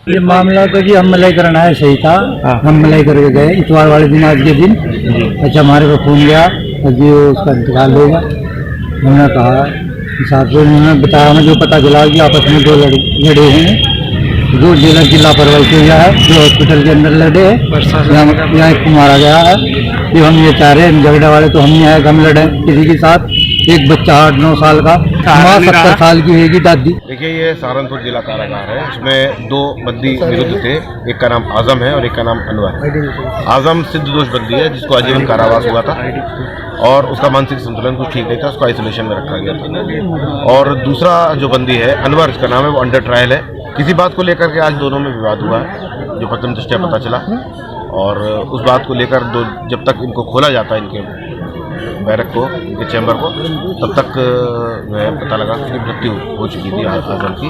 ये मामला तो जी हम मलाई करना है, सही था। हम मलाई करके गए इतवार वाले दिन, आज के दिन। अच्छा, हमारे को फोन गया जी उसका इंतकाल होगा। उन्होंने कहा हिसाब से, उन्होंने बताया हमें जो पता चला कि आपस में दो लड़े हैं, जो जेलर की लापरवाही की गया है, जो हॉस्पिटल के अंदर लड़े हैं, यहाँ एक को मारा गया है। ये हम ये चाह रहे हैं, झगड़े वाले तो हम नहीं आए, हम लड़े किसी के साथ। एक बच्चा 8-9 साल का, माँ 70 साल की होगी दादी। देखिए, ये सहारनपुर जिला कारागार है। इसमें दो बंदी विरुद्ध थे, एक का नाम आजम है और एक का नाम अनवर। आजम सिद्ध दोष बंदी है जिसको आजीवन कारावास हुआ था और उसका मानसिक संतुलन कुछ ठीक नहीं था, उसको आइसोलेशन में रखा गया था। और दूसरा जो बंदी है अनवर, इसका नाम है, वो अंडर ट्रायल है। किसी बात को लेकर के आज दोनों में विवाद हुआ है जो प्रथम दृष्टया पता चला, और उस बात को लेकर जब तक इनको खोला जाता है, इनके बैरक को, इनके चैम्बर को, तब तक पता लगा कि मृत्यु हो चुकी थी आजम की।